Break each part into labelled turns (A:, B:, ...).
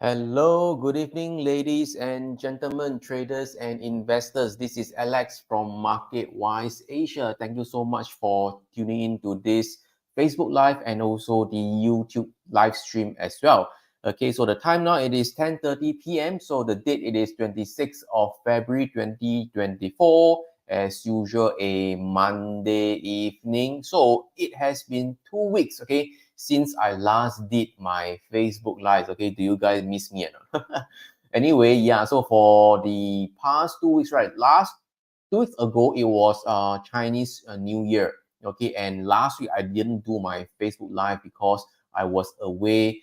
A: Hello, good evening, ladies and gentlemen, traders and investors. This is Alex from MarketWise Asia. Thank you so much for tuning in to this Facebook Live and also the YouTube live stream as well. Okay, so the time now it is 10:30 p.m. So the date it is 26th of February 2024. As usual, a Monday evening. So it has been 2 weeks, okay, since I last did my Facebook Lives. Okay, do you guys miss me or not? Anyway, yeah, so for the past 2 weeks, right, last 2 weeks ago, it was Chinese New Year. Okay, and last week, I didn't do my Facebook Live because I was away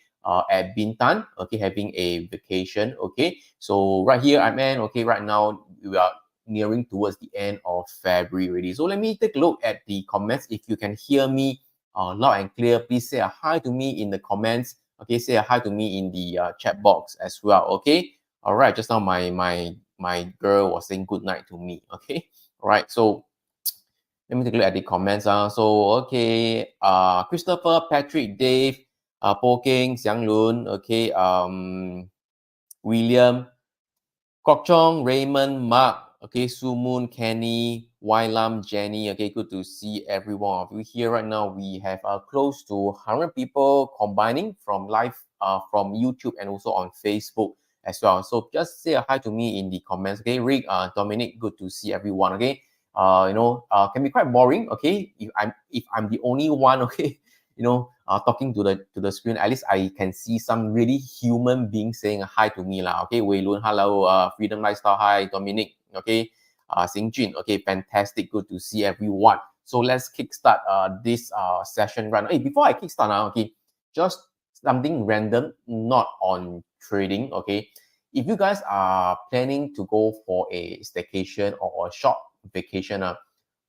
A: at Bintan, okay, having a vacation. Okay, so right here, I'm in. Okay, right now, we are nearing towards the end of February already. So let me take a look at the comments. If you can hear me loud and clear, please say a hi to me in the comments. Okay, say a hi to me in the chat box as well. Okay, all right. Just now, my girl was saying good night to me. Okay, all right. So let me take a look at the comments. So okay, Christopher, Patrick, Dave, Po King, Xiang Lun. Okay, William, Kok Chong, Raymond, Mark, okay, Su Moon, Kenny, Wai Lam, Jenny, okay, good to see every one of you here right now. We have close to 100 people combining from live from YouTube and also on Facebook as well. So just say a hi to me in the comments, okay? Rick, Dominic, good to see everyone, okay? Can be quite boring, okay? If I'm the only one, okay, talking to the screen, at least I can see some really human beings saying hi to me lah. Okay, Wei Lun, hello, Freedom Lifestyle, hi, Dominic, okay, Xing Jun, okay, fantastic, good to see everyone. So let's kickstart this session right now. Hey, before I kickstart now, okay, just something random, not on trading, okay. If you guys are planning to go for a staycation or a short vacation,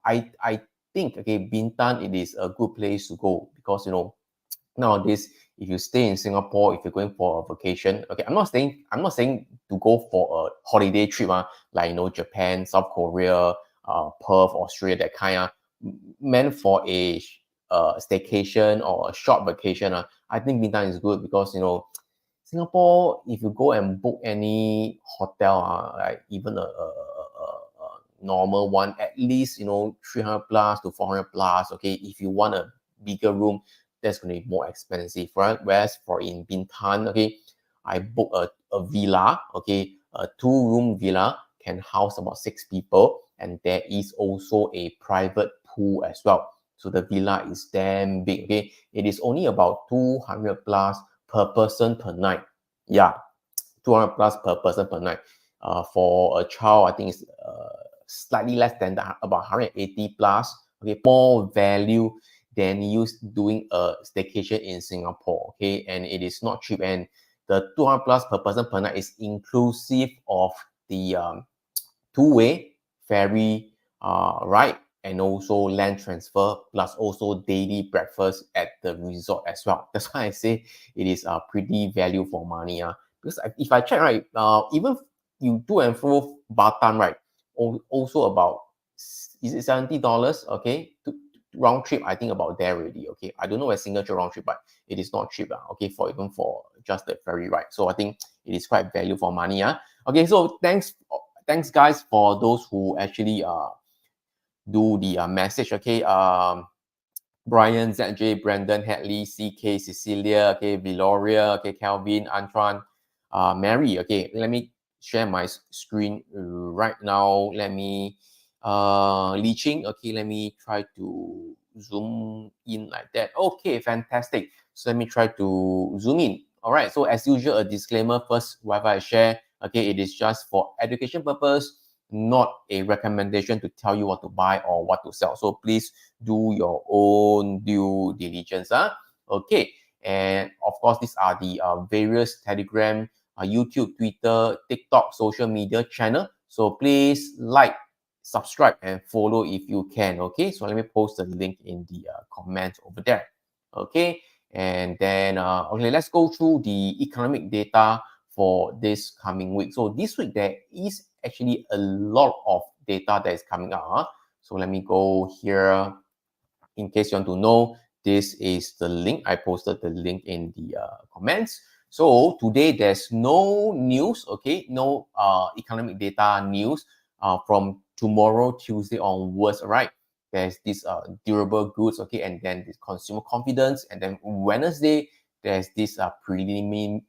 A: I think, okay, Bintan, it is a good place to go because nowadays, if you stay in Singapore, if you're going for a vacation, okay, I'm not saying to go for a holiday trip, like Japan, South Korea, Perth, Australia, that kind of meant for a staycation or a short vacation. I think Bintan is good because Singapore, if you go and book any hotel, like even a normal one, at least 300 plus to 400 plus. Okay, if you want a bigger room, that's going to be more expensive, right? Whereas for in Bintan, okay, I booked a villa, okay, a 2-room villa can house about 6 people, and there is also a private pool as well. So the villa is damn big. Okay, it is only about 200 plus per person per night. Yeah, 200 plus per person per night. For a child, I think it's slightly less than that, about 180 plus. Okay, more value than you doing a staycation in Singapore. Okay, and it is not cheap. And the 200 plus per person per night is inclusive of the two-way ferry ride and also land transfer, plus also daily breakfast at the resort as well. That's why I say it is a pretty value for money. Because if I check, right, even you to and fro Batam, right, also about, is it $70? Okay, round trip, I think about there already. Okay, I don't know a single trip round trip, but it is not cheap. Okay, for even for just the ferry ride. So I think it is quite value for money. Okay, so thanks guys for those who actually do the message. Okay, Brian, ZJ, Brandon, Hadley, CK, Cecilia, okay, Viloria, okay, Calvin, Antwan, Mary. Okay, let me share my screen right now. Let me Li Ching. Okay, let me try to zoom in like that. Okay, fantastic. So let me try to zoom in. All right, so as usual, a disclaimer first, whatever I share, okay, it is just for education purpose, not a recommendation to tell you what to buy or what to sell. So please do your own due diligence. Okay, and of course, these are the various Telegram, YouTube, Twitter, TikTok, social media channel. So please like, subscribe, and follow if you can. Okay, so let me post the link in the comments over there. Okay, and then okay, let's go through the economic data for this coming week. So this week there is actually a lot of data that is coming out. So let me go here. In case you want to know, this is the link. I posted the link in the comments. So today there's no news, okay, no economic data news from tomorrow, Tuesday onwards, all right? There's this durable goods, okay, and then this consumer confidence, and then Wednesday there's this preliminary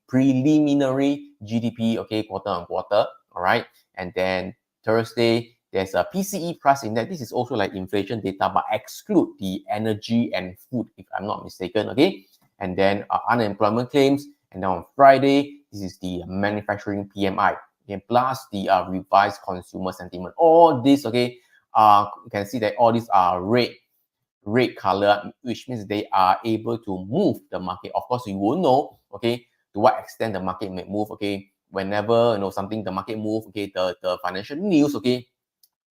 A: GDP, okay, quarter on quarter, all right, and then Thursday there's a PCE price index. This is also like inflation data, but exclude the energy and food, if I'm not mistaken, okay, and then unemployment claims, and then on Friday this is the manufacturing PMI. Okay, plus the revised consumer sentiment. All this, okay, you can see that all these are red color, which means they are able to move the market. Of course, you will know, okay, to what extent the market may move, okay. Whenever something the market move, okay, the financial news, okay,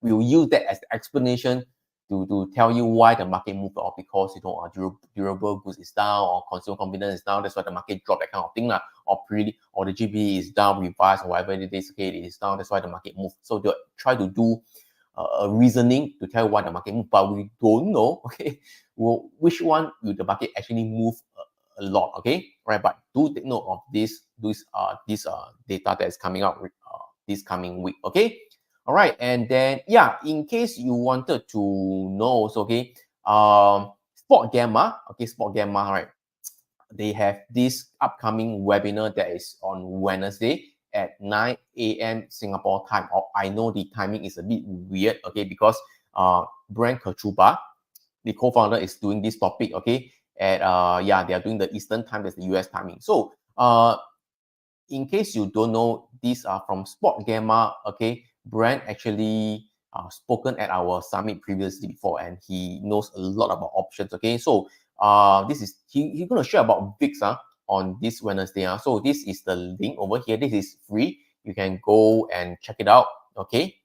A: we'll use that as the explanation to tell you why the market moved off, because durable goods is down or consumer confidence is down. That's why the market dropped, that kind of thing lah. Or the GP is down, revised, or whatever it is, okay, it is down. That's why the market moved. So they try to do a reasoning to tell why the market moved, but we don't know, okay, which one will the market actually move a lot, okay, right? But do take note of this data that is coming out this coming week, okay. All right, and then yeah, in case you wanted to know, so okay, Spot Gamma, okay, Spot Gamma, right? They have this upcoming webinar that is on Wednesday at 9 a.m. Singapore time. Or I know the timing is a bit weird, okay, because Brent Kachuba, the co-founder, is doing this topic, okay, at yeah, they are doing the Eastern time, that's the US timing. So in case you don't know, these are from Spot Gamma, okay. Brent actually spoken at our summit previously before, and he knows a lot about options, okay. So this is he's going to share about VIX on this Wednesday. So this is the link over here. This is free. You can go and check it out, okay.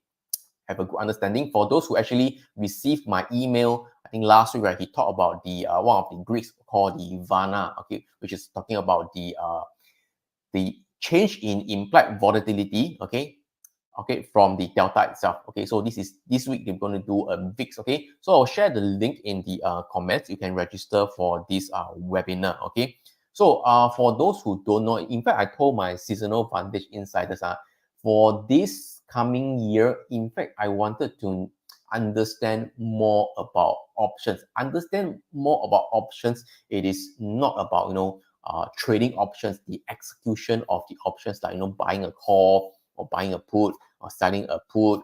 A: Have a good understanding. For those who actually received my email, I think last week, right, he talked about the one of the Greeks called the Vana, okay, which is talking about the change in implied volatility, okay, from the delta itself. Okay, so this week they're going to do a VIX. Okay, so I'll share the link in the comments. You can register for this webinar. Okay, so for those who don't know, in fact, I told my seasonal vantage insiders for this coming year, in fact, I wanted to understand more about options. It is not about trading options, the execution of the options, like buying a call or buying a put, or selling a put,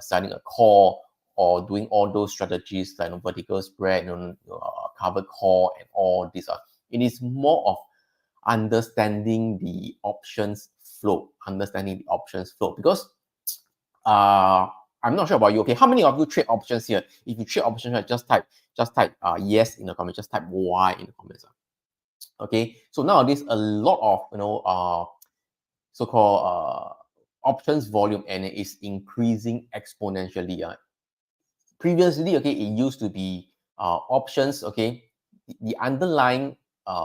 A: selling a call, or doing all those strategies like vertical spread, covered call, and all this. It is more of understanding the options flow, because I'm not sure about you. Okay, how many of you trade options here? If you trade options, right, just type yes in the comments, just type Y in the comments. Okay, so nowadays a lot of so-called options volume, and it is increasing exponentially. Previously, okay, it used to be options, okay, the underlying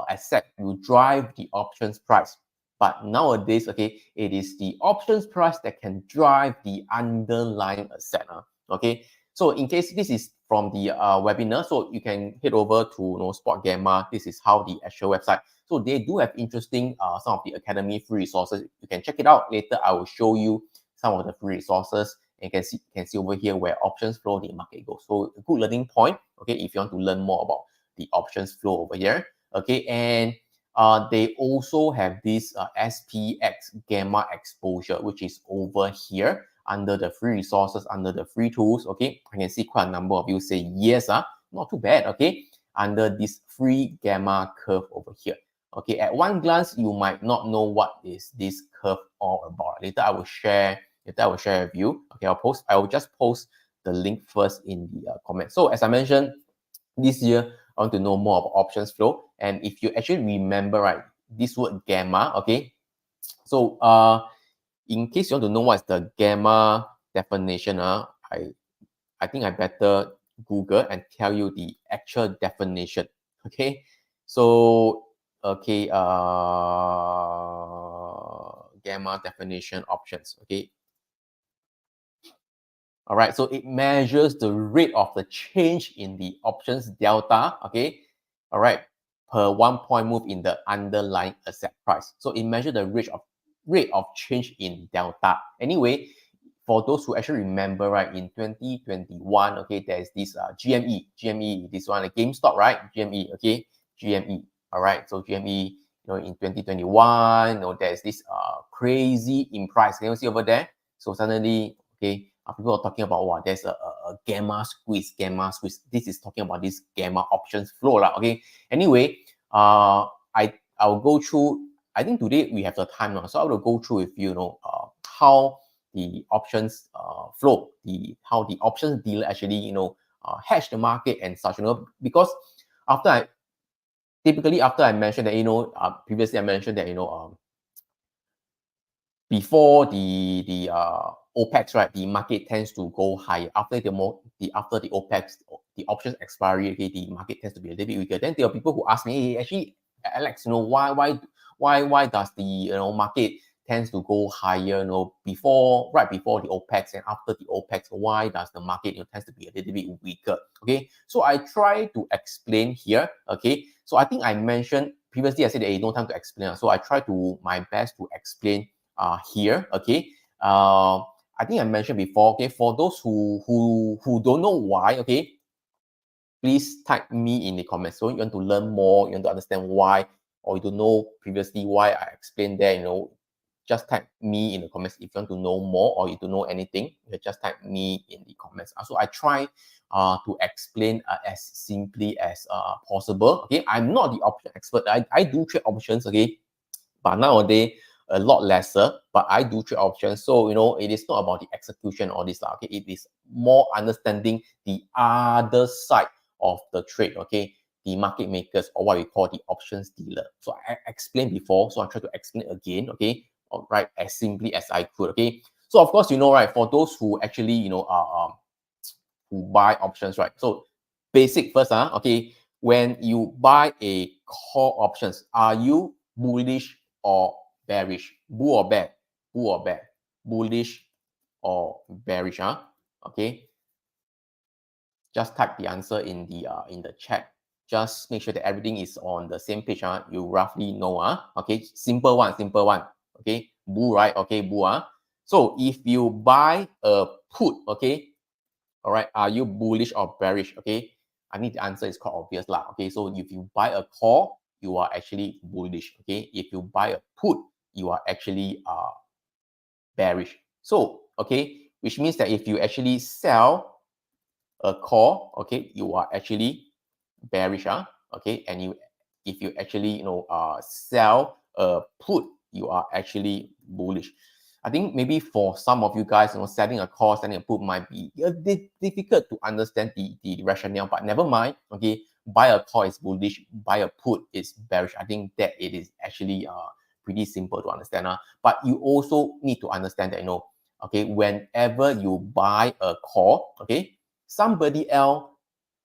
A: asset will drive the options price. But nowadays, okay, it is the options price that can drive the underlying asset. Okay, so in case this is from the webinar, so you can head over to Spot Gamma. This is how the actual website. So they do have interesting some of the Academy free resources. You can check it out later. I will show you some of the free resources. And you can see over here where options flow, the market goes. So a good learning point, okay, if you want to learn more about the options flow over here. Okay, and they also have this SPX gamma exposure, which is over here under the free resources, under the free tools. Okay, I can see quite a number of you say yes, not too bad. Okay, under this free gamma curve over here. Okay, at one glance, you might not know what is this curve all about. Later, I will share with you. Okay, I will just post the link first in the comment. So as I mentioned, this year, I want to know more about options flow. And if you actually remember, right, this word gamma, okay, so in case you want to know what's the gamma definition, I think I better Google and tell you the actual definition. Okay, so okay, gamma definition options. Okay, all right, so it measures the rate of the change in the options delta. Okay, all right, per 1 point move in the underlying asset price. So it measures the rate of change in delta. Anyway, for those who actually remember, right, in 2021, okay, there's this GME, this one, GameStop, right? GME, okay, GME, all right. So GME, in 2021, there's this crazy in price. Can you see over there? So suddenly, okay, people are talking about what? There's a gamma squeeze. This is talking about this gamma options flow, lah. Okay. Anyway, I'll go through. I think today we have the time now, so I will go through with you, how the options flow, how the options dealer actually, hedge the market and such, because typically after I mentioned that, previously I mentioned that, before the OPEX, right, the market tends to go higher. After the OPEX, the options expiry, okay, the market tends to be a little bit weaker. Then there are people who ask me, hey, actually, Alex, why does the market tends to go higher, right before the OPEX and after the OPEX, why does the market tends to be a little bit weaker? Okay, so I try to explain here. Okay, so I think I mentioned previously, I said that no time to explain. So I try to my best to explain here. Okay, I think I mentioned before. Okay, for those who don't know why, okay, please type me in the comments. So you want to learn more, you want to understand why, or you don't know previously why I explained there, just type me in the comments. If you want to know more or you don't know anything, you just type me in the comments. So I try to explain as simply as possible. Okay, I'm not the option expert. I do trade options, okay, but nowadays a lot lesser, but I do trade options. So, it is not about the execution or this, okay? It is more understanding the other side of the trade, okay? The market makers, or what we call the options dealer. So I explained before, so I try to explain again, okay? All right, as simply as I could, okay? So of course, right, for those who actually, who buy options, right? So basic first, okay? When you buy a call options, are you bullish or bearish? Bull or bear? Bull or bear? Bullish or bearish? Okay. Just type the answer in the chat. Just make sure that everything is on the same page. You roughly know. Okay. Simple one. Okay. Bull, right? Okay. Bull. So if you buy a put, okay. All right. Are you bullish or bearish? Okay. I think the answer is quite obvious, lah. Okay. So if you buy a call, you are actually bullish. Okay. If you buy a put, you are actually bearish. So, okay, which means that if you actually sell a call, okay, you are actually bearish, okay, and if you actually sell a put, you are actually bullish. I think maybe for some of you guys, selling a call, selling a put might be difficult to understand the rationale, but never mind. Okay, buy a call is bullish, buy a put is bearish. I think that it is actually pretty simple to understand. But you also need to understand that, okay, whenever you buy a call, okay, somebody else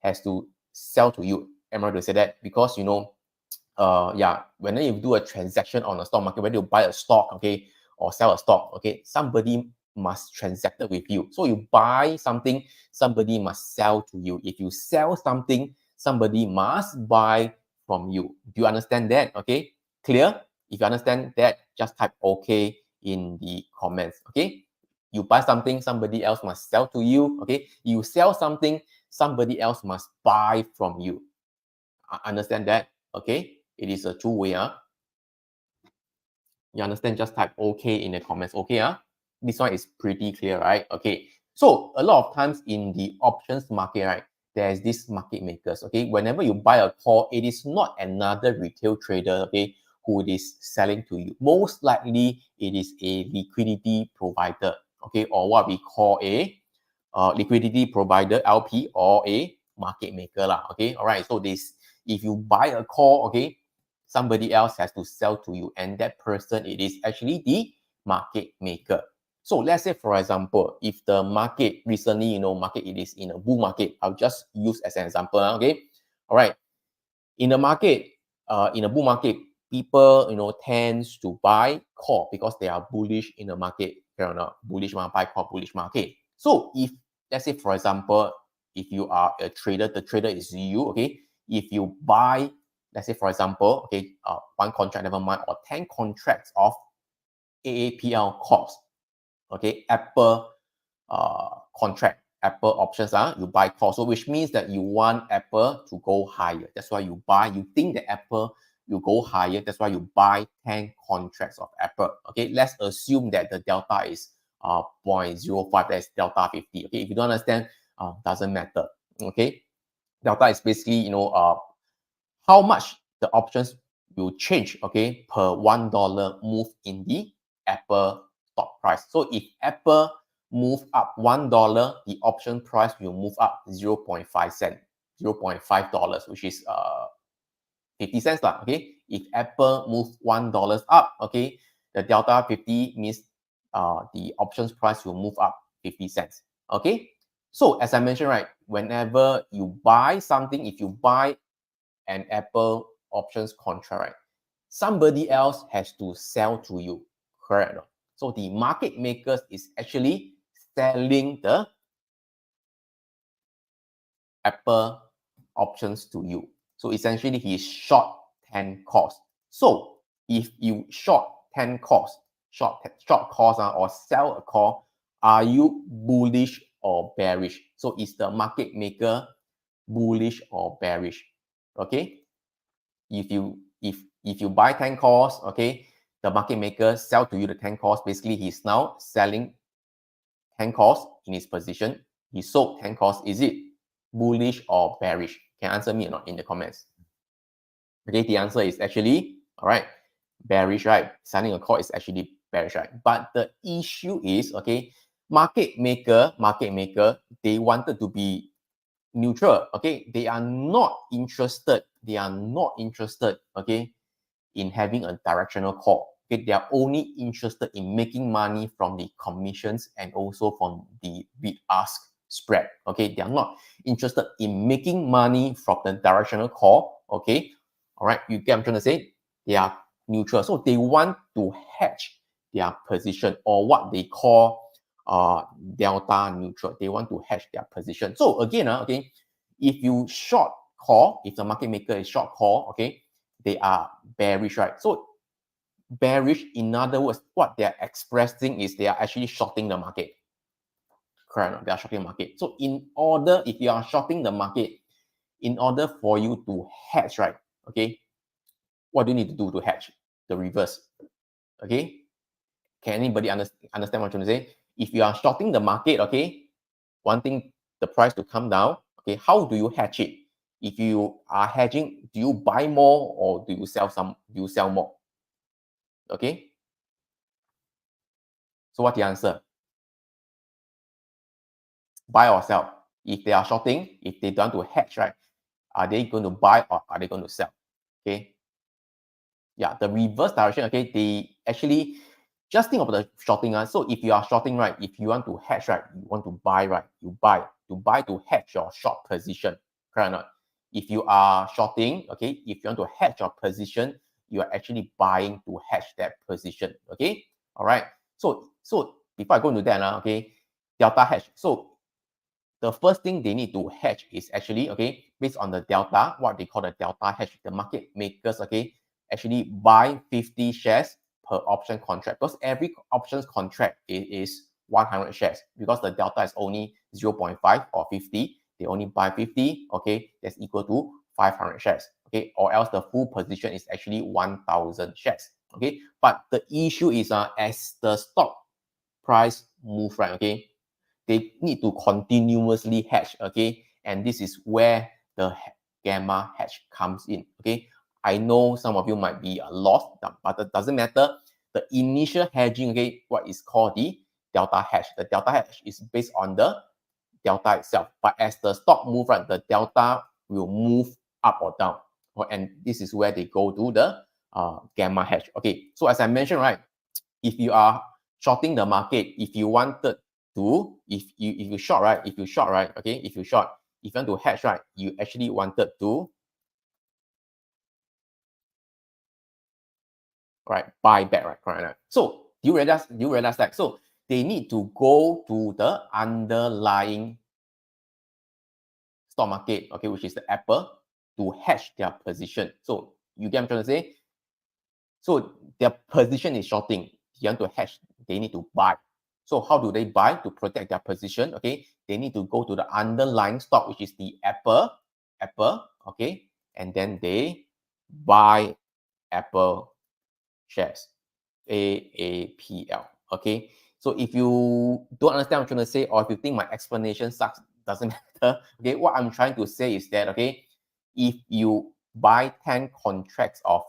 A: has to sell to you. Am I right to say that? Because, whenever you do a transaction on a stock market, whether you buy a stock, okay, or sell a stock, okay, somebody must transact with you. So you buy something, somebody must sell to you. If you sell something, somebody must buy from you. Do you understand that? Okay, clear? If you understand that, just type okay in the comments. Okay, you buy something, somebody else must sell to you. Okay, you sell something, somebody else must buy from you. Understand that? Okay, it is a two-way. You understand? Just type okay in the comments. Okay, this one is pretty clear, right? Okay, so a lot of times in the options market, right, there's this market makers. Okay, whenever you buy a call, it is not another retail trader, okay, who is selling to you. Most likely, it is a liquidity provider, okay, or what we call a liquidity provider, LP, or a market maker, lah. Okay, all right. So this, if you buy a call, okay, somebody else has to sell to you, and that person, it is actually the market maker. So let's say, for example, if the market recently, market it is in a bull market, I'll just use as an example. Okay, all right. In the market, in a bull market, people tends to buy call because they are bullish in the market. Bullish buy call, bullish market. So if let's say, for example, if you are a trader, the trader is you. Okay, if you buy let's say for example, okay, one contract, never mind, or 10 contracts of AAPL calls, okay, Apple contract, Apple options, you buy calls. So which means that you want Apple to go higher. That's why you buy, you think that Apple will go higher. That's why you buy 10 contracts of Apple. Okay, let's assume that the delta is 0.05, that's delta 50. Okay, if you don't understand, doesn't matter. Okay, delta is basically, you know, how much the options will change, okay, per $1 move in the Apple stock price. So if Apple move up $1, the option price will move up 0.5 cent, $0.5, which is 50 cents lah, okay. If Apple move $1 up, okay, the delta 50 means the options price will move up 50 cents, okay. So as I mentioned, right, whenever you buy something, if you buy an Apple options contract, right, somebody else has to sell to you, correct? So the market makers is actually selling the Apple options to you. So essentially, he is short 10 calls. So if you short 10 calls, short calls or sell a call, are you bullish or bearish? So is the market maker bullish or bearish? Okay. If you buy 10 calls, okay, the market maker sell to you the 10 calls. Basically, he's now selling 10 calls in his position. He sold 10 calls. Is it bullish or bearish? Can answer me or not in the comments? Okay, the answer is actually, all right, bearish, right? Selling a call is actually bearish, right? But the issue is, okay, market maker, they wanted to be neutral, okay? They are not interested, okay, in having a directional call. Okay, they are only interested in making money from the commissions and also from the bid-ask spread. Okay, they are not interested in making money from the directional call. Okay, all right, you get what I'm trying to say? They are neutral, so they want to hedge their position, or what they call delta neutral. They want to hedge their position. So again, okay, if you short call, if the market maker is short call, okay, they are bearish, right? So bearish, in other words, what they're expressing is they are actually shorting the market. Correct? They are shorting the market. So in order, if you are shorting the market, in order for you to hedge, right? Okay, what do you need to do to hedge? The reverse. Okay, can anybody understand what I'm trying to say? If you are shorting the market, okay, wanting the price to come down, okay, how do you hedge it? If you are hedging, do you buy more or do you sell some? Do you sell more? Okay. So what's the answer? Buy or sell? If they are shorting, if they don't want to hedge, right, are they going to buy or are they going to sell? Okay. Yeah, the reverse direction, okay, they actually just think of the shorting. So if you are shorting, right, if you want to hedge, right, you want to buy, right, you buy to hedge your short position, correct or not? If you are shorting, okay, if you want to hedge your position, you are actually buying to hedge that position, okay? All right. So before I go into that, okay, delta hedge. So the first thing they need to hedge is actually, okay, based on the delta, what they call the delta hedge. The market makers, okay, actually buy 50 shares per option contract, because every options contract is 100 shares, because the delta is only 0.5 or 50. They only buy 50, okay, that's equal to 500 shares, okay, or else the full position is actually 1,000 shares, okay. But the issue is as the stock price move, right, okay, they need to continuously hedge, okay, and this is where the gamma hedge comes in, okay. I know some of you might be lost, but it doesn't matter. The initial hedging, okay, what is called the delta hedge. The delta hedge is based on the delta itself, but as the stock move, right, the delta will move up or down, and this is where they go to the gamma hedge. Okay, so as I mentioned, right, if you are shorting the market, if you wanted to, if you short, right, if you want to hedge, right, you actually wanted to, right, buy back, right, correct, right? So do you realize that? So they need to go to the underlying stock market, okay, which is the Apple, to hedge their position. So you get what I'm trying to say? So their position is shorting. You want to hedge, they need to buy. So how do they buy to protect their position? Okay, they need to go to the underlying stock, which is the Apple, okay, and then they buy Apple shares, AAPL, okay. So if you don't understand what I'm trying to say, or if you think my explanation sucks, doesn't matter, okay, what I'm trying to say is that, okay, if you buy 10 contracts of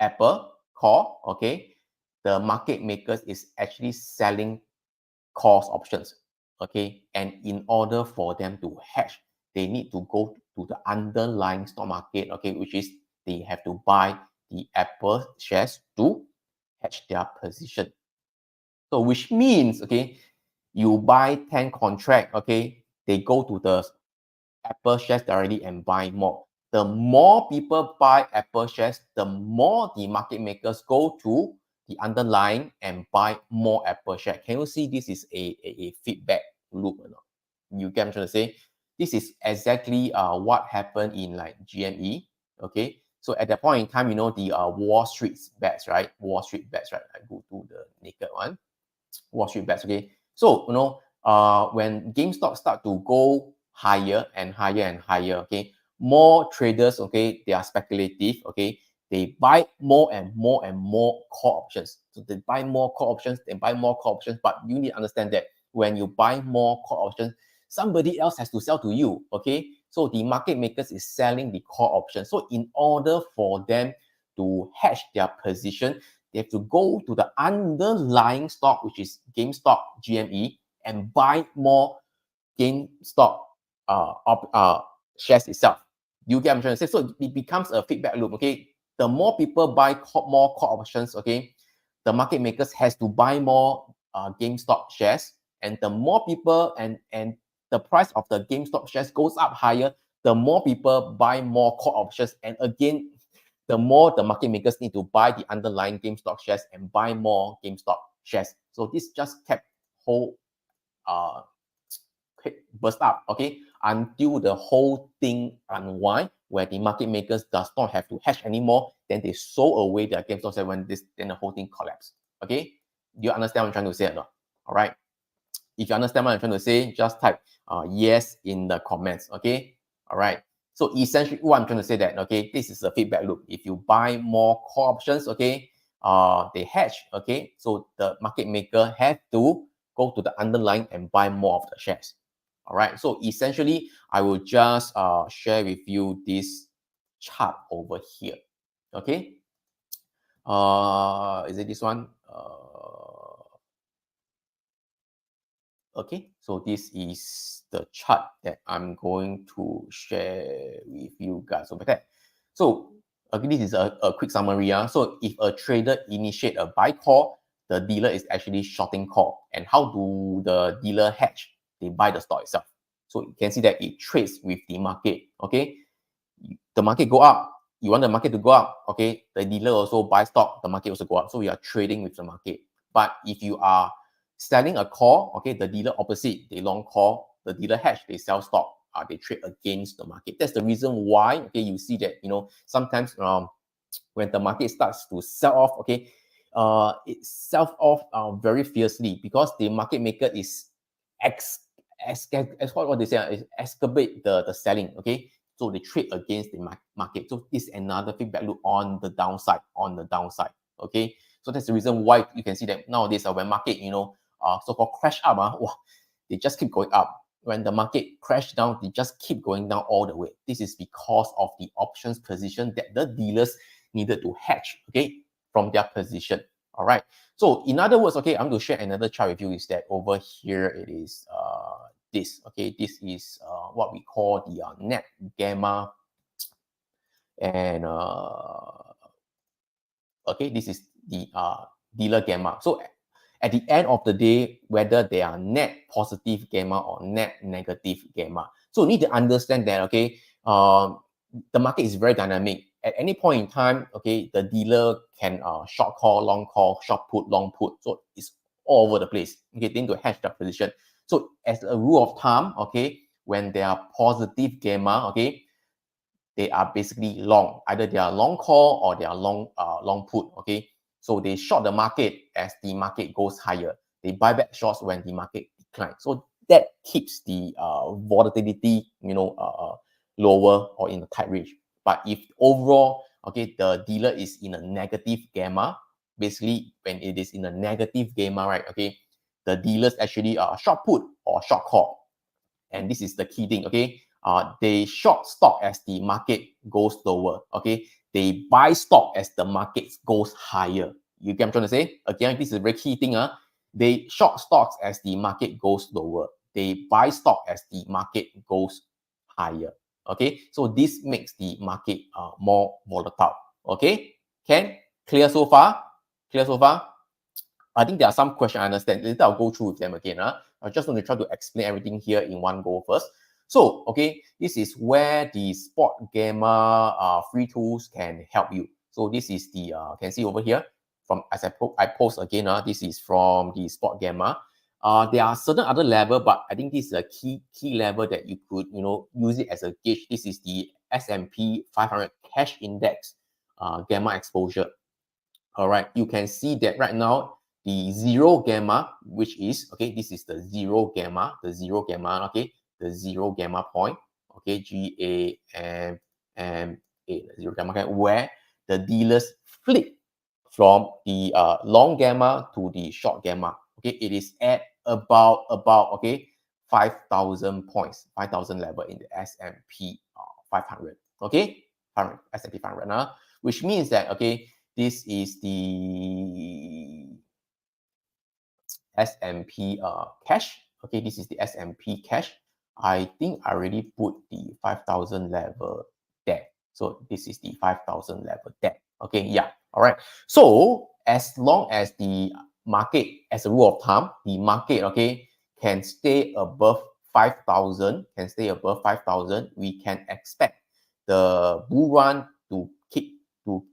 A: Apple call, okay, the market makers is actually selling calls options, okay, and in order for them to hedge, they need to go to the underlying stock market, okay, which is they have to buy the Apple shares to hedge their position. So which means, okay, you buy 10 contract, okay, they go to the Apple shares directly and buy more. The more people buy Apple shares, the more the market makers go to the underlying and buy more Apple shares. Can you see this is a feedback loop or not? You get what I'm trying to say? This is exactly what happened in like GME. Okay. So at that point in time, you know, the Wall Street bets, right? Wall Street bets, right? I go to the naked one. Wall Street bets, okay? So, you know, when GameStop start to go higher and higher and higher, okay, more traders, okay, they are speculative, okay, they buy more and more and more call options. So they buy more call options, they buy more call options, but you need to understand that when you buy more call options, somebody else has to sell to you, okay? So the market makers is selling the call options. So in order for them to hedge their position, they have to go to the underlying stock, which is GameStop, GME, and buy more GameStop shares itself. You get what I'm trying to say? So it becomes a feedback loop, okay? The more people buy more call options, okay, the market makers has to buy more GameStop shares, and the more people and the price of the GameStop shares goes up higher, the more people buy more call options, and again, the more the market makers need to buy the underlying GameStop shares and buy more GameStop shares. So this just kept whole burst up, okay, until the whole thing unwind, where the market makers does not have to hedge anymore, then they sold away their GameStop shares when this, then the whole thing collapsed. Okay, do you understand what I'm trying to say or not? All right. If you understand what I'm trying to say, just type yes in the comments. Okay. All right. So essentially, what I'm trying to say that, okay, this is a feedback loop. If you buy more call options, okay, they hedge, okay, so the market maker have to go to the underlying and buy more of the shares. All right. So essentially, I will just share with you this chart over here. Okay. Is it this one? Okay, so this is the chart that I'm going to share with you guys over there. So okay, this is a quick summary. So if a trader initiate a buy call, the dealer is actually shorting call. And how do the dealer hedge? They buy the stock itself. So you can see that it trades with the market. Okay, the market go up, you want the market to go up, okay, the dealer also buy stock, the market also go up. So we are trading with the market. But if you are selling a call, okay, the dealer opposite, they long call, the dealer hedge, they sell stock, they trade against the market. That's the reason why, okay, you see that, you know, sometimes when the market starts to sell off, okay, it sells off very fiercely because the market maker is what they say is excavate the selling, okay. So they trade against the market. So this is another feedback loop on the downside, okay. So that's the reason why you can see that nowadays when market, you know, so-called crash up, wow, they just keep going up. When the market crash down, they just keep going down all the way. This is because of the options position that the dealers needed to hedge, okay, from their position. All right. So in other words, okay, I'm going to share another chart with you. Is that over here? It is this. Okay, this is what we call the net gamma, and okay, this is the dealer gamma. So at the end of the day, whether they are net positive gamma or net negative gamma. So you need to understand that, okay, the market is very dynamic. At any point in time, okay, the dealer can short call, long call, short put, long put. So it's all over the place. Okay, they need to hedge their position. So as a rule of thumb, okay, when they are positive gamma, okay, they are basically long. Either they are long call or they are long put, okay? So they short the market as the market goes higher. They buy back shorts when the market declines. So that keeps the volatility, lower or in a tight range. But if overall, okay, the dealer is in a negative gamma, basically when it is in a negative gamma, right, okay, the dealers actually short put or short call. And this is the key thing, okay? They short stock as the market goes lower, okay? They buy stock as the market goes higher. You get what I'm trying to say? Again, this is a very key thing. They short stocks as the market goes lower. They buy stock as the market goes higher. Okay, so this makes the market more volatile. Okay, clear so far? Clear so far? I think there are some questions I understand. Later I'll go through with them again. I just want to try to explain everything here in one go first. So, okay, this is where the spot gamma free tools can help you. So this is the can see over here from as I post again. This is from the spot gamma. There are certain other level, but I think this is a key level that you could use it as a gauge. This is the S&P 500 cash index gamma exposure. All right, you can see that right now the zero gamma, which is okay, this is the zero gamma, okay, the zero gamma point, okay, GAMMA, the zero gamma point, where the dealers flip from the long gamma to the short gamma. Okay, it is at about okay 5,000 points, 5,000 level in the S&P 500. Okay, S&P 500 now, which means that okay, this is the S&P cash. Okay, this is the S&P cash. I think I already put the 5,000 level there. So this is the 5,000 level there. Okay, yeah. All right. So as long as the market, as a rule of thumb, the market, okay, can stay above 5,000, we can expect the bull run to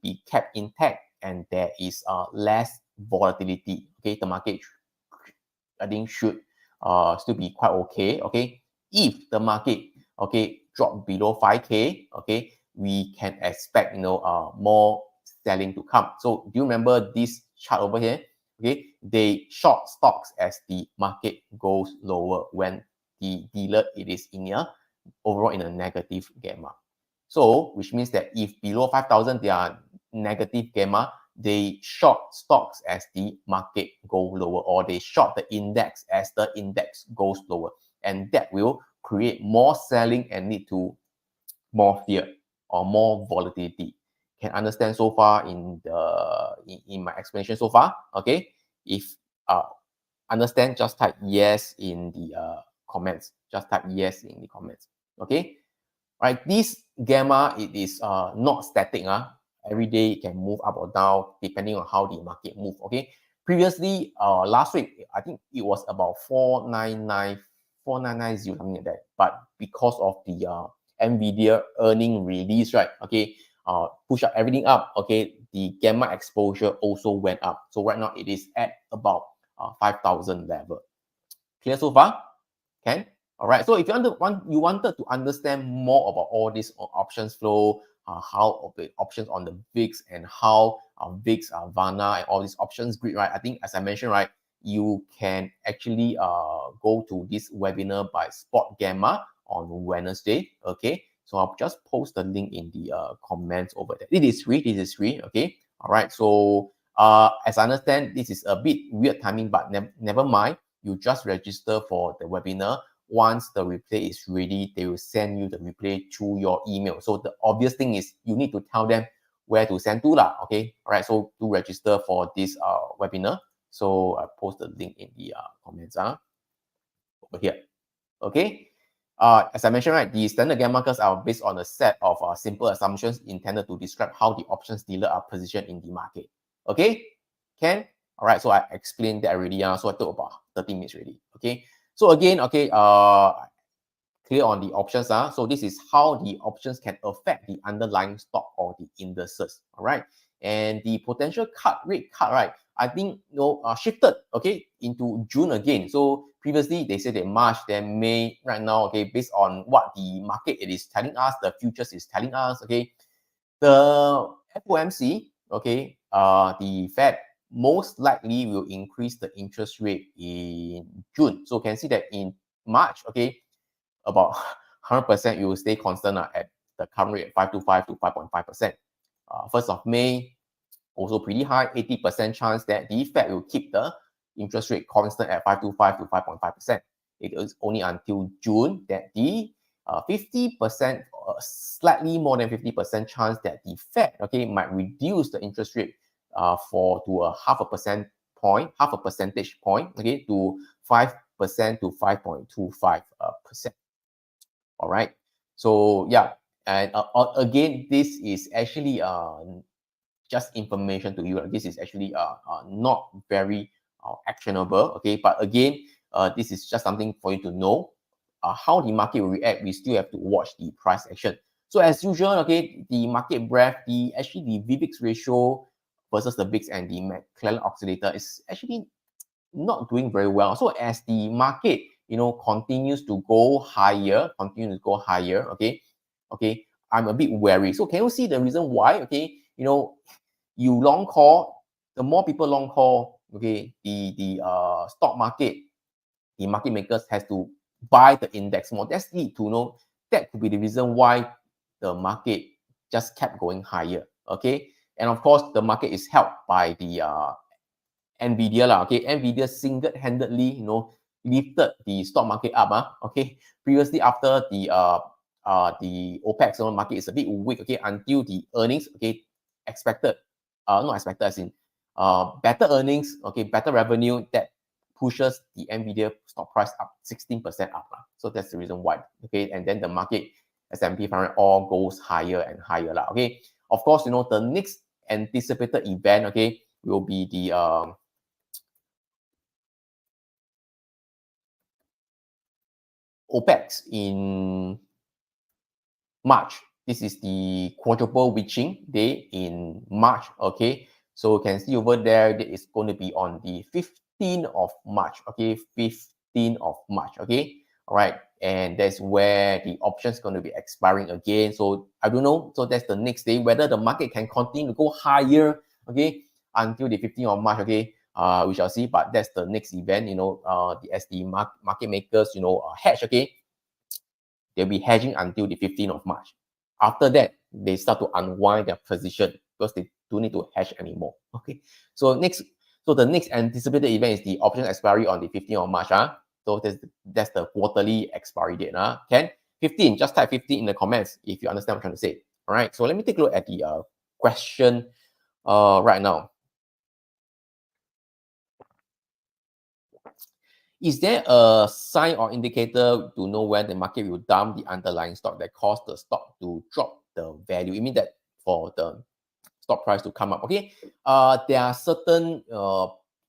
A: be kept intact, and there is less volatility. Okay, the market I think should still be quite okay. Okay, if the market drop below 5K, okay, we can expect more selling to come. So do you remember this chart over here? Okay, they short stocks as the market goes lower when the dealer it is in a overall in a negative gamma. So which means that if below 5,000 they are negative gamma, they short stocks as the market go lower, or they short the index as the index goes lower, and that will create more selling and lead to more fear or more volatility. Can understand so far in my explanation so far? Okay, if understand, just type yes in the comments. Just type yes in the comments. Okay, right? This gamma it is not static. Every day it can move up or down depending on how the market move. Okay, previously last week I think it was about 4990 something like that, but because of the NVIDIA earning release, right, okay, push up everything up, okay, the gamma exposure also went up. So right now it is at about 5,000 level. Clear so far? Can? All right. So if you wanted to understand more about all these options flow, how the options on the VIX and how VIX, VANA, and all these options grid, right? I think as I mentioned, right, you can actually go to this webinar by Spot Gamma on Wednesday. Okay. So I'll just post the link in the comments over there. It is free. This is free. Okay. All right. So as I understand, this is a bit weird timing, but never mind. You just register for the webinar. Once the replay is ready, they will send you the replay to your email. So the obvious thing is you need to tell them where to send to lah. Okay, all right. So to register for this webinar, so I post the link in the comments over here. Okay. As I mentioned, right, the standard gamma markers are based on a set of simple assumptions intended to describe how the options dealer are positioned in the market. Okay, can? All right, so I explained that already. So I took about 30 minutes already. Okay, so again, okay, clear on the options. So this is how the options can affect the underlying stock or the indices. All right, and the potential rate cut, right? I think shifted, okay, into June again. So previously they said that March, then May, right now, okay, based on what the market it is telling us, the futures is telling us, okay, the FOMC, okay, the Fed most likely will increase the interest rate in June. So you can see that in March, okay, about 100% you will stay constant at the current rate 5.25 to 5.5%. 1st of May, also pretty high, 80% chance that the Fed will keep the interest rate constant at 5.25 to 5.5%. It is only until June that the 50%, slightly more than 50% chance that the Fed, okay, might reduce the interest rate to a half a percentage point, okay, to 5% to 5.25%. All right. So yeah, and again, this is actually just information to you. This is actually not very actionable. Okay, but again, this is just something for you to know. How the market will react, we still have to watch the price action. So as usual, okay, the market breadth, the VIX ratio versus the VIX and the McClellan oscillator is actually not doing very well. So as the market, continues to go higher, okay, I'm a bit wary. So can you see the reason why? Okay, you long call, the more people long call, okay, the stock market, the market makers has to buy the index more. That's lead to that could be the reason why the market just kept going higher. Okay, and of course the market is helped by the NVIDIA lah. Okay, NVIDIA single-handedly lifted the stock market up. Okay, previously after the OPEC market is a bit weak. Okay, until the earnings, okay, expected, not expected as in better earnings, okay, better revenue that pushes the NVIDIA stock price up 16% up. So that's the reason why. Okay, and then the market S&P 500 all goes higher and higher lah. Okay, of course, the next anticipated event, okay, will be the OPEC in March. This is the quadruple witching day in March. Okay, so you can see over there that it's going to be on the 15th of March. Okay, 15th of March. Okay, all right, and that's where the option is going to be expiring again. So I don't know. So that's the next day whether the market can continue to go higher. Okay, until the 15th of March. Okay. We shall see, but that's the next event. As the market makers, hedge. Okay, they'll be hedging until the 15th of March. After that, they start to unwind their position because they don't need to hedge anymore. Okay, so the next anticipated event is the option expiry on the 15th of March. So that's the quarterly expiry date. Can 15? Just type 15 in the comments if you understand what I'm trying to say. All right. So let me take a look at the question right now. Is there a sign or indicator to know when the market will dump the underlying stock that caused the stock to drop the value? You mean that for the stock price to come up? Okay. There are certain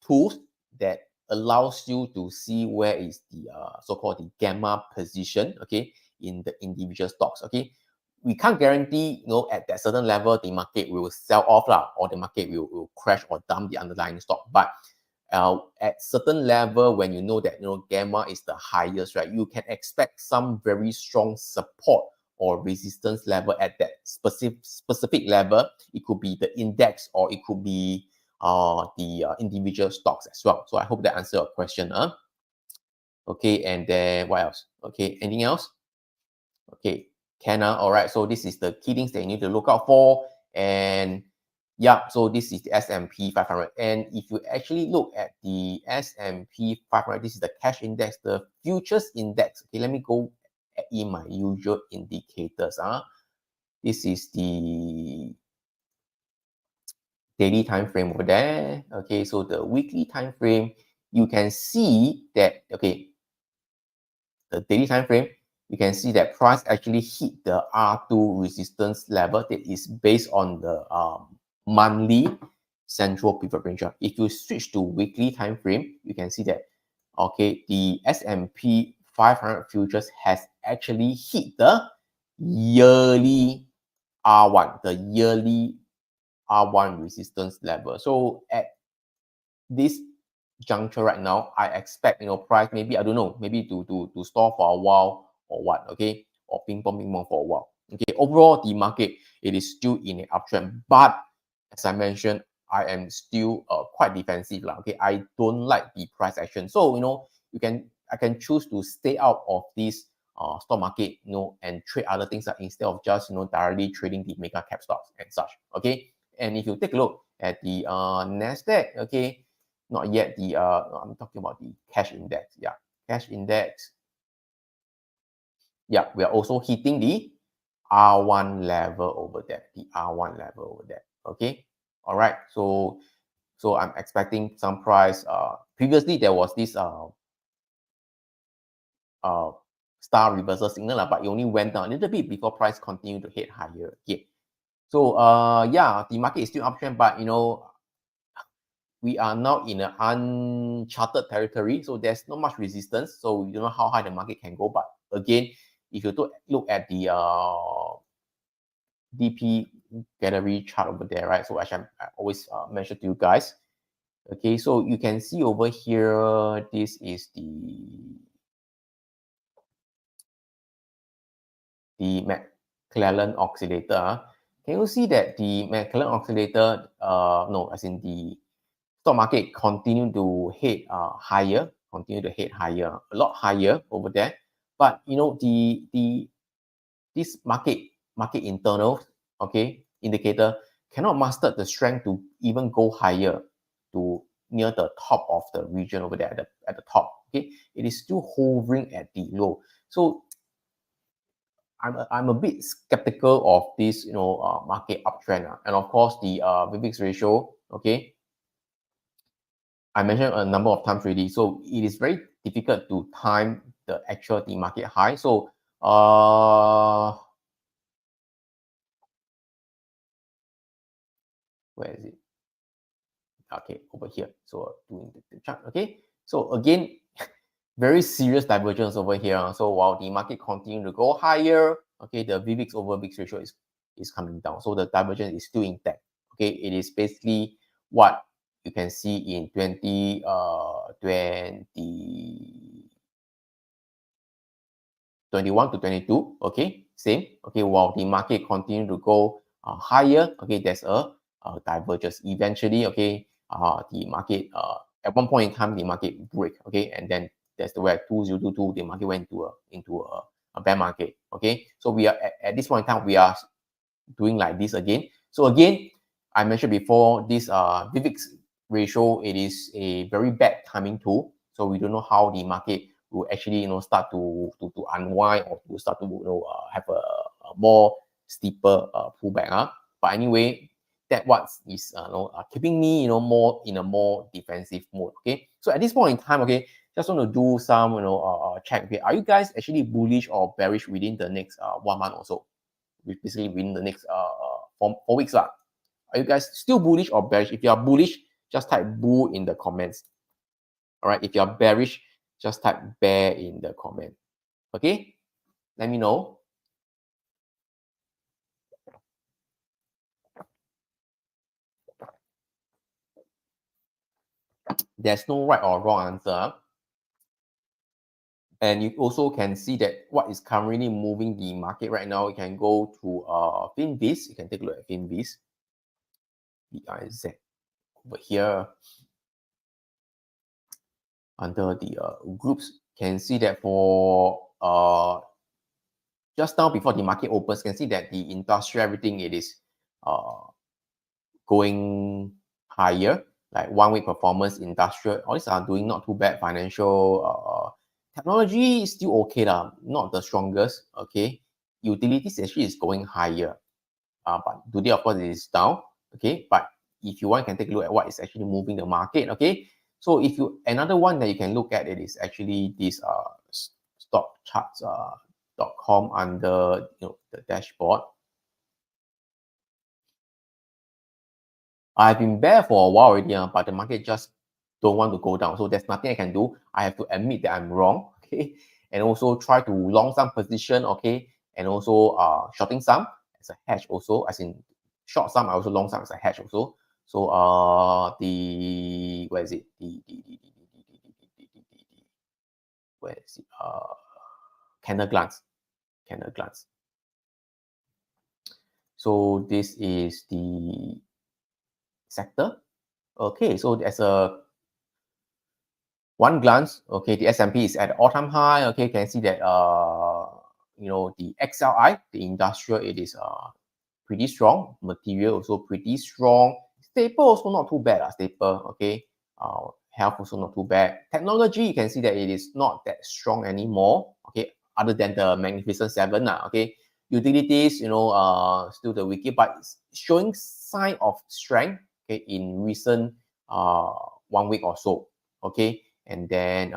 A: tools that allows you to see where is the so-called the gamma position, okay, in the individual stocks. Okay. We can't guarantee, at that certain level, the market will sell off or the market will crash or dump the underlying stock. But at certain level, when you know that gamma is the highest, right, you can expect some very strong support or resistance level at that specific level. It could be the index or it could be the individual stocks as well. So I hope that answers your question. Okay, and then what else? Okay, anything else? Okay, all right. So this is the key things that you need to look out for. And yeah, so this is the S&P 500. And if you actually look at the S&P 500, this is the cash index, the futures index. Okay, let me go in my usual indicators. This is the daily time frame over there. Okay, so the weekly time frame, you can see that, okay, the daily time frame, you can see that price actually hit the R2 resistance level that is based on the monthly central pivot range. If you switch to weekly time frame, you can see that, okay, the S&P 500 futures has actually hit the yearly R1, resistance level. So at this juncture right now, I expect, you know, price maybe, I don't know, maybe to stall for a while or what, okay, or ping pong for a while. Okay, overall the market, it is still in an uptrend, but as I mentioned, I am still quite defensive lah. Okay, I don't like the price action. So you know, I can choose to stay out of this stock market, you know, and trade other things instead of just, you know, directly trading the mega cap stocks and such. Okay, and if you take a look at the Nasdaq, okay, not yet the I'm talking about the cash index. Yeah, cash index. Yeah, we are also hitting the R1 level over there. The R1 level over there. Okay. All right. So I'm expecting some price. Previously there was this star reversal signal, but it only went down a little bit before price continued to head higher. Okay. So yeah, the market is still uptrend, but you know, we are now in an uncharted territory, so there's not much resistance. So you don't know how high the market can go. But again, if you look at the DP gallery chart over there, right? So actually, I always mention to you guys. Okay, so you can see over here, this is the McClellan oscillator. Can you see that the McClellan oscillator, no, as in the stock market continue to head higher, a lot higher over there. But you know, this market internal, okay, indicator cannot muster the strength to even go higher to near the top of the region over there at the top. Okay, it is still hovering at the low. So I'm a bit skeptical of this, you know, market uptrend, and of course the VIX ratio. Okay, I mentioned a number of times already, so it is very difficult to time the actual market high. So where is it? Okay, over here. So doing the chart. Okay, so again, very serious divergence over here. So while the market continue to go higher, okay, the VIX over VIX ratio is coming down. So the divergence is still intact. Okay, it is basically what you can see in 2021 to 22. Okay, same. Okay, while the market continue to go higher, okay, there's a divergence. Eventually, okay, the market at one point in time the market break. Okay, and then that's the where 2022 the market went into a bear market. Okay, so we are at this point in time we are doing like this again. So again, I mentioned before this VIX ratio, it is a very bad timing tool. So we don't know how the market will actually, you know, start to unwind or to start to, you know, have a more steeper pullback. But anyway, that what is you know, keeping me, you know, more in a more defensive mode. Okay, so at this point in time, okay, just want to do some, you know, check. Okay, are you guys actually bullish or bearish within the next 1 month or so? Basically within the next 4 weeks lah. Are you guys still bullish or bearish? If you are bullish, just type bull in the comments. All right, if you are bearish, just type bear in the comment. Okay, let me know. There's no right or wrong answer. And you also can see that what is currently moving the market right now. You can go to FinViz. You can take a look at FinViz. VIZ over here under the groups. Can see that for just now before the market opens, can see that the industrial everything it is going higher. Like 1 week performance, industrial, all these are doing not too bad. Financial, technology is still okay lah, not the strongest. Okay, utilities actually is going higher. But today of course it is down. Okay, but if you want, you can take a look at what is actually moving the market. Okay, so if you another one that you can look at it is actually this stockcharts.com under, you know, the dashboard. I've been bear for a while already, but the market just don't want to go down. So there's nothing I can do. I have to admit that I'm wrong. Okay, and also try to long some position. Okay, and also shorting some as a hedge also, as in short some, I also long some as a hedge also. So the where is it? Where is it? Candle glance. Candle glance. So this is the sector. Okay, so as a one glance, okay, the S&P is at all-time high. Okay, you can see that you know, the XLI, the industrial, it is pretty strong. Material also pretty strong. Staple also not too bad. Staple, okay. Health also not too bad. Technology, you can see that it is not that strong anymore. Okay, other than the Magnificent Seven. Okay, utilities, you know, still the weaker, but it's showing sign of strength. Okay, in recent 1 week or so. Okay, and then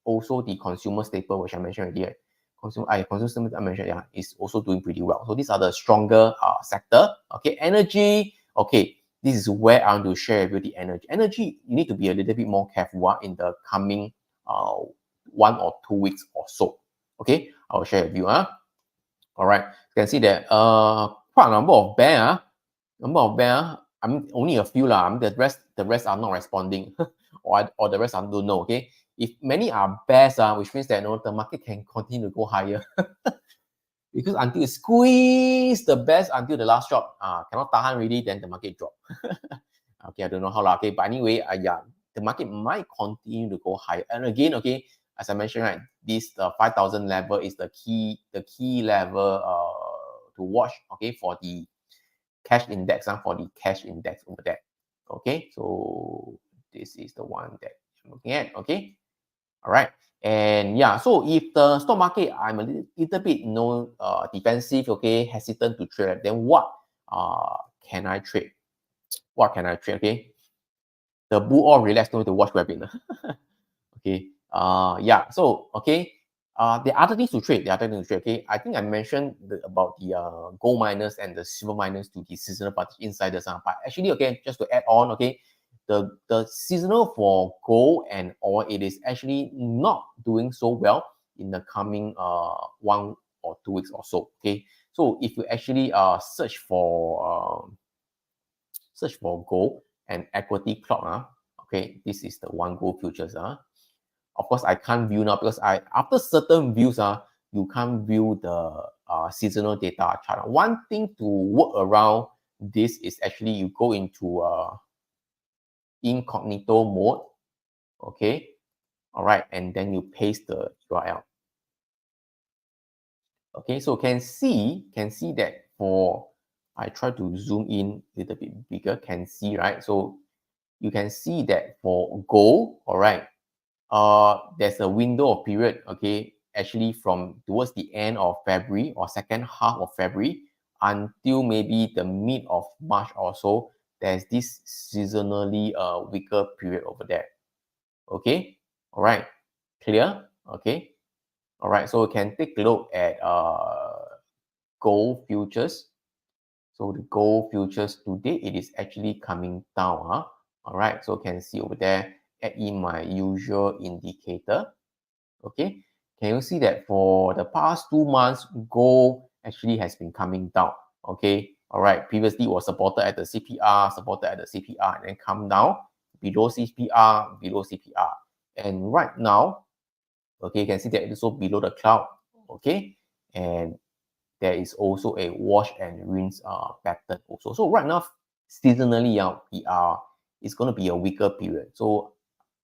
A: also the consumer staple, which I mentioned earlier. Consumer I mentioned, yeah, is also doing pretty well. So these are the stronger sector. Okay, energy. Okay, this is where I want to share with you the energy. Energy, you need to be a little bit more careful in the coming 1 or 2 weeks or so. Okay, I'll share with you. All right, you can see that quite a number of bear. I'm only a few lah. The rest are not responding, or the rest I don't know. Okay, if many are bears, which means that, you know, the market can continue to go higher. Because until it squeeze the best until the last drop, cannot tahan really, then the market drop. Okay, I don't know how long. Okay, but anyway, yeah, the market might continue to go higher. And again, okay, as I mentioned, right, this 5,000 level is the key level to watch. Okay, for the cash index, for the cash index over there. Okay, so this is the one that I'm looking at. Okay, all right. And yeah, so if the stock market, I'm a little bit, you know, defensive, okay, hesitant to trade, then what can I trade? What can I trade? Okay, the bull or relax, no need to watch webinar. Okay, yeah, so okay, the other things to trade, okay, I think I mentioned about the gold miners and the silver miners to the seasonal insiders, but actually, okay, just to add on, okay, the seasonal for gold and oil, it is actually not doing so well in the coming 1 or 2 weeks or so. Okay, so if you actually search for gold and equity clock, okay, this is the one gold futures. Of course, I can't view now because after certain views, you can't view the seasonal data chart. One thing to work around this is actually you go into incognito mode. Okay, all right, and then you paste the URL. Okay, so can see that for, I try to zoom in a little bit bigger, can see, right? So you can see that for gold, all right, there's a window of period, okay, actually from towards the end of February or second half of February until maybe the mid of March or so, there's this seasonally weaker period over there. Okay, all right, clear? Okay, all right, so we can take a look at gold futures. So the gold futures today, it is actually coming down. All right, so you can see over there, add in my usual indicator. Okay, can you see that for the past 2 months, gold actually has been coming down? Okay, all right, previously it was supported at the CPR, and then come down below CPR, and right now, okay, you can see that it's also below the cloud. Okay, and there is also a wash and rinse pattern also. So right now, seasonally, it's going to be a weaker period. So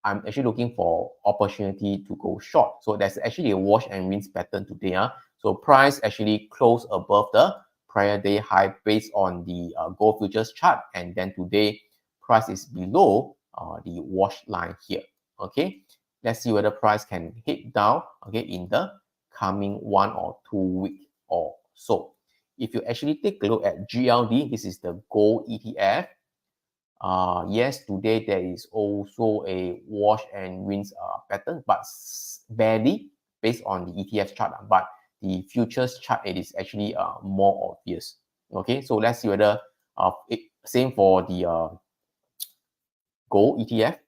A: I'm actually looking for opportunity to go short. So there's actually a wash and rinse pattern today. So price actually closed above the prior day high based on the gold futures chart. And then today, price is below the wash line here. Okay, let's see whether price can hit down, okay, in the coming 1 or 2 weeks or so. If you actually take a look at GLD, this is the gold ETF. Yes, today there is also a wash and rinse pattern, but barely based on the ETF chart. But the futures chart, it is actually more obvious. Okay, so let's see whether same for the gold ETF.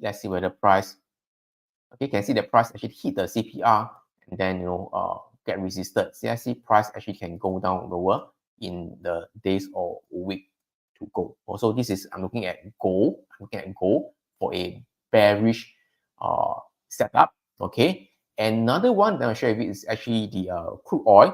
A: Let's see whether price. Okay, can see the price actually hit the CPR and then, you know, get resisted. CSC price actually can go down lower in the days or week to gold. Also, this is I'm looking at gold. I'm looking at gold for a bearish setup. Okay. Another one that I'll share with you is actually the crude oil.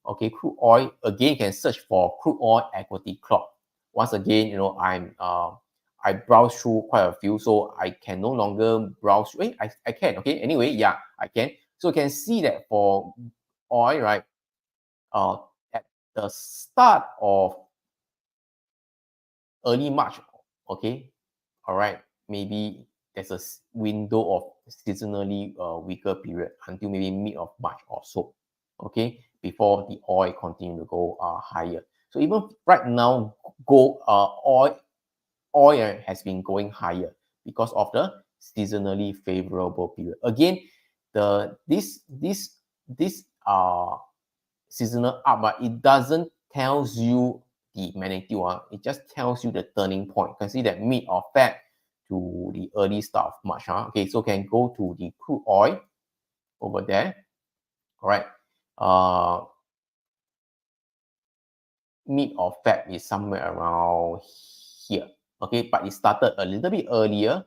A: Okay, crude oil again. You can search for crude oil equity clock. Once again, you know, I browse through quite a few, so I can no longer browse. Wait, I can. Okay. Anyway, yeah, I can. So you can see that for oil, right? At the start of early March, okay, all right, maybe there's a window of seasonally weaker period until maybe mid of March or so, okay, before the oil continue to go higher. So even right now, oil has been going higher because of the seasonally favorable period. Again, this seasonal up, but it doesn't tells you the magnitude. It just tells you the turning point. You can see that mid of Feb to the early start of March. Okay, so can go to the crude oil over there. All right. Mid of Feb is somewhere around here. Okay, but it started a little bit earlier.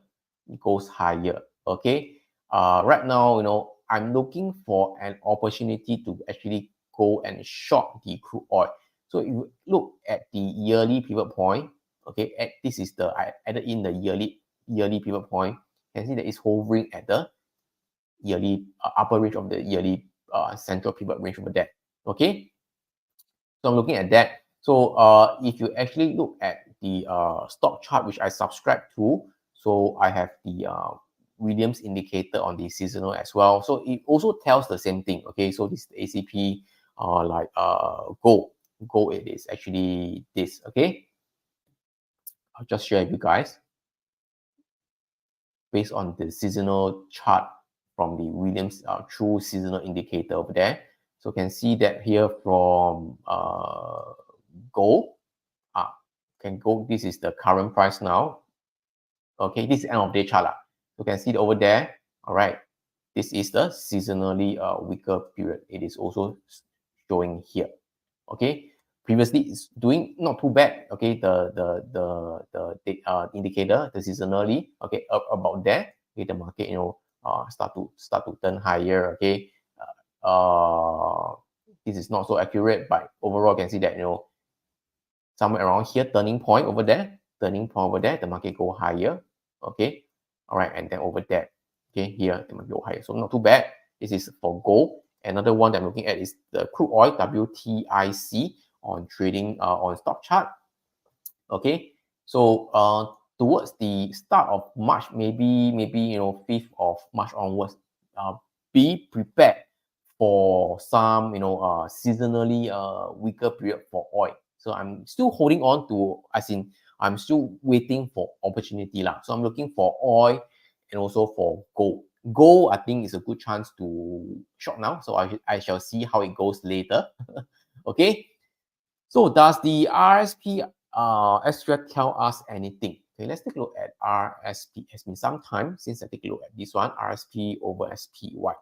A: It goes higher. Okay. Right now, you know, I'm looking for an opportunity to actually go and short the crude oil. So if you look at the yearly pivot point, okay, this is the I added in the yearly pivot point. You can see that it's hovering at the yearly upper range of the yearly central pivot range over there. Okay, so I'm looking at that. So if you actually look at the stock chart which I subscribe to, so I have the Williams indicator on the seasonal as well. So it also tells the same thing. Okay, so this ACP like gold. Gold it is actually this. Okay, I'll just share with you guys based on the seasonal chart from the Williams true seasonal indicator over there. So you can see that here from gold. Can go, this is the current price now. Okay, this is end of day chart. You can see it over there. All right, this is the seasonally weaker period. It is also showing here. Okay, previously it's doing not too bad. Okay, the indicator, the seasonally, okay, about there. Okay, the market, you know, start to turn higher. Okay, this is not so accurate, but overall you can see that, you know, somewhere around here, turning point over there, the market go higher. Okay, all right, and then over there, okay, here the market go higher. So not too bad. This is for gold. Another one that I'm looking at is the crude oil WTIC on trading on stock chart. Okay, so towards the start of March, maybe you know 5th of March onwards, be prepared for some, you know, seasonally weaker period for oil. So I'm still holding on to, as in I'm still waiting for opportunity lah. So I'm looking for oil and also for gold. Gold, I think, is a good chance to short now. So I shall see how it goes later. Okay. So does the RSP SQL tell us anything? Okay, let's take a look at RSP. It's been some time since I take a look at this one, RSP over SPY.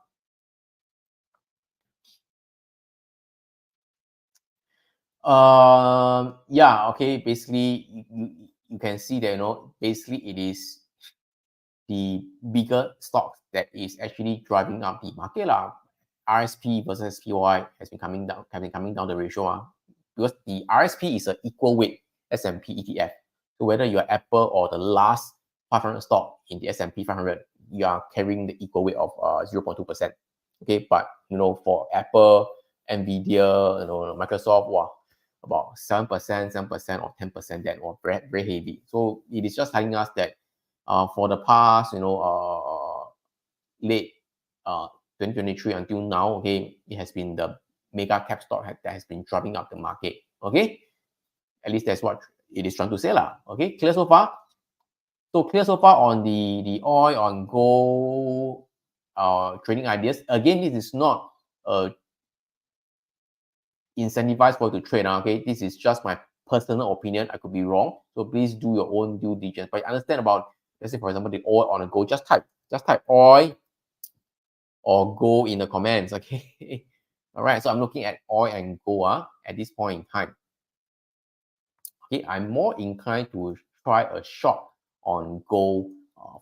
A: Yeah, okay, basically you can see that, you know, basically it is the bigger stocks that is actually driving up the market lah. RSP versus SPY has been coming down the ratio because the RSP is an equal weight S&P ETF. So whether you're Apple or the last 500 stock in the S&P 500, you are carrying the equal weight of 0.2%. Okay, but you know, for Apple, NVIDIA, you know, Microsoft, wow, about 7%, 7% or 10%, that was very, very heavy. So it is just telling us that for the past, you know, late 2023 until now, okay, it has been the mega cap stock that has been driving up the market. Okay, at least that's what it is trying to say lah. Okay, clear so far? So clear so far on the oil, on gold trading ideas. Again, this is not incentivized for you to trade. Okay, this is just my personal opinion. I could be wrong, so please do your own due diligence. But understand about, let's say for example, the oil on a gold. Just type oil or gold in the comments. Okay. All right. So I'm looking at oil and gold at this point in time. Okay, I'm more inclined to try a short on gold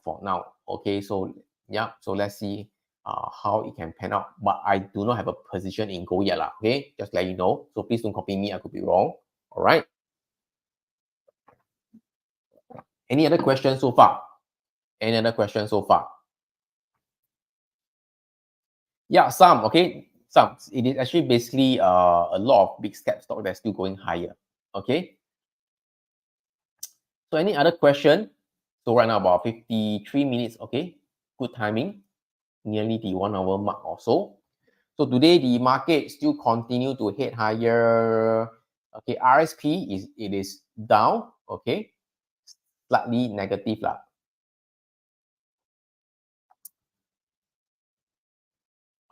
A: for now. Okay, so yeah, so let's see how it can pan out. But I do not have a position in gold yet, lah. Okay, just let you know. So please don't copy me. I could be wrong. All right. Any other questions so far? Any other questions so far? Yeah, some. Okay, some. It is actually basically a lot of big cap stock that's still going higher. Okay. So any other question? So right now about 53 minutes. Okay, good timing. Nearly the 1 hour mark or so. So today the market still continue to head higher. Okay, RSP is down. Okay, slightly negative lah.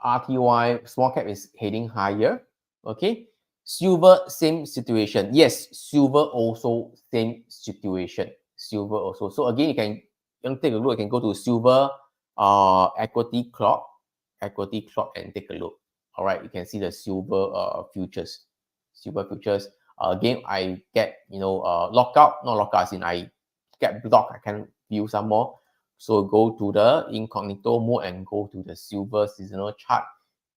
A: RTY small cap is heading higher. Okay, silver same situation. Yes, silver also same situation. Silver also. So again, you can take a look. You can go to silver equity clock, and take a look. All right, you can see the silver futures. Silver futures. Again, I get lockout, not lockout, as in I get blocked. I can view some more. So go to the incognito mode and go to the silver seasonal chart.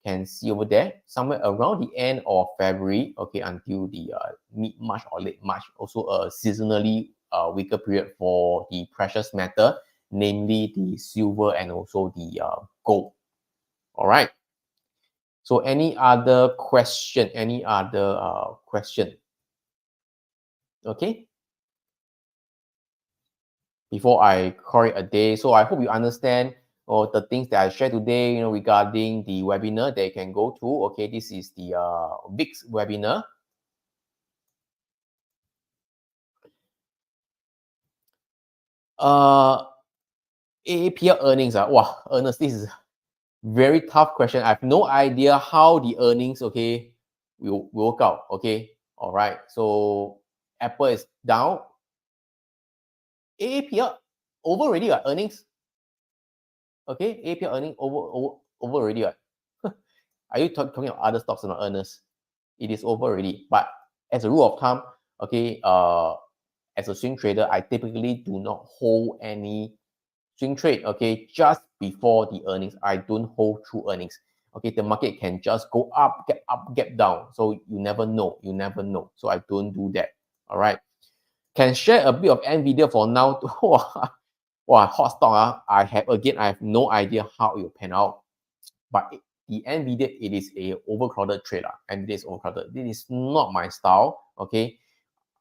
A: Can see over there somewhere around the end of February, okay, until the mid-March or late March. Also a seasonally weaker period for the precious metal, namely the silver and also the gold. All right. So any other question? Any other question? Okay. Before I call it a day. So I hope you understand the things that I shared today, regarding the webinar that you can go to. Okay, this is the VIX webinar. AAPL earnings. Wow, Ernest, this is a very tough question. I have no idea how the earnings, okay, will work out. Okay, all right. So Apple is down. AAPL over already, earnings. Okay, AAPL earning over already. Are you talking about other stocks or not, Ernest? It is over already. But as a rule of thumb, okay, as a swing trader, I typically do not hold any swing trade, okay, just before the earnings. I don't hold through earnings. Okay, the market can just go up, get down. So you never know. You never know. So I don't do that. All right. Can share a bit of NVIDIA for now. Wow, hot stock. I have no idea how it will pan out. But the NVIDIA, it is a overcrowded trade. NVIDIA is overcrowded. This is not my style. Okay.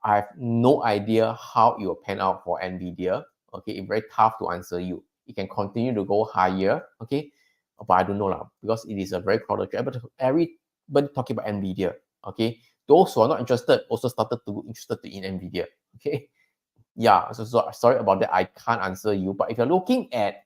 A: I have no idea how it will pan out for NVIDIA. Okay, it's very tough to answer you. It can continue to go higher. Okay, but I don't know lah, because it is a very crowded trade. But everybody talking about NVIDIA. Okay, those who are not interested also started to be interested in NVIDIA. Okay, yeah. So sorry about that. I can't answer you. But if you're looking at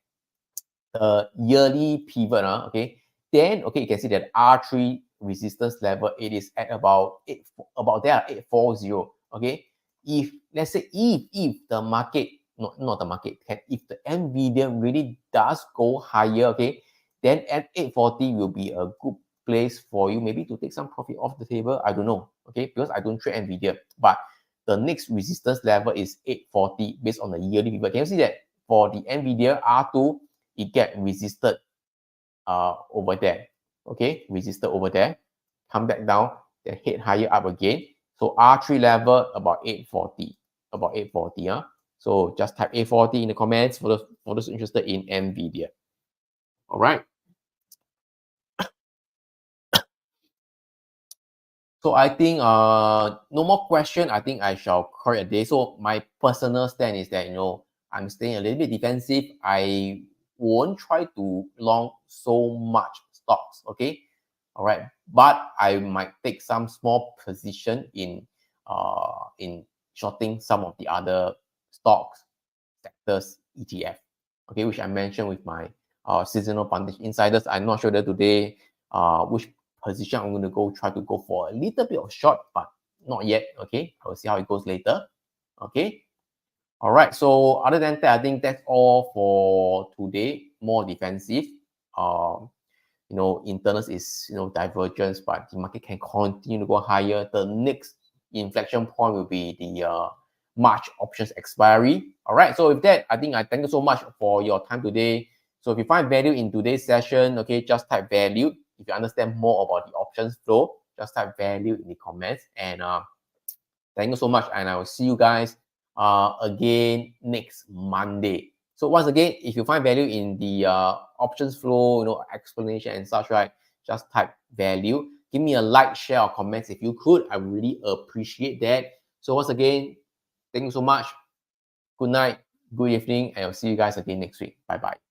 A: the yearly pivot, okay, then okay, you can see that R3 resistance level, it is at about 840. Okay, if let's say if the market, not the market, if the NVIDIA really does go higher, okay, then at 840 will be a good place for you maybe to take some profit off the table. I don't know, okay, because I don't trade NVIDIA. But the next resistance level is 840 based on the yearly pivot. Can you see that for the NVIDIA R2, it get resisted over there, okay, resisted over there, come back down, then head higher up again. So R3 level about 840, about 840. So just type 840 in the comments for those interested in NVIDIA. All right. So I think no more question. I think I shall call it a day. So my personal stand is that I'm staying a little bit defensive. I won't try to long so much stocks. Okay, all right. But I might take some small position in shorting some of the other stocks, sectors, ETF. Okay, which I mentioned with my seasonal foundation insiders. I'm not sure that today which position I'm going to try to go for a little bit of short, but not yet. Okay, I will see how it goes later. Okay, all right. So other than that, I think that's all for today. More defensive. Internals is divergence, but the market can continue to go higher. The next inflection point will be the March options expiry. All right, so with that, I think I thank you so much for your time today. So if you find value in today's session, okay, just type value. If you understand more about the options flow, just type value in the comments. And thank you so much, and I will see you guys again next Monday. So once again, if you find value in the options flow, explanation and such, right, just type value. Give me a like, share, or comments if you could. I really appreciate that. So once again, thank you so much. Good night, good evening, and I'll see you guys again next week. Bye-bye.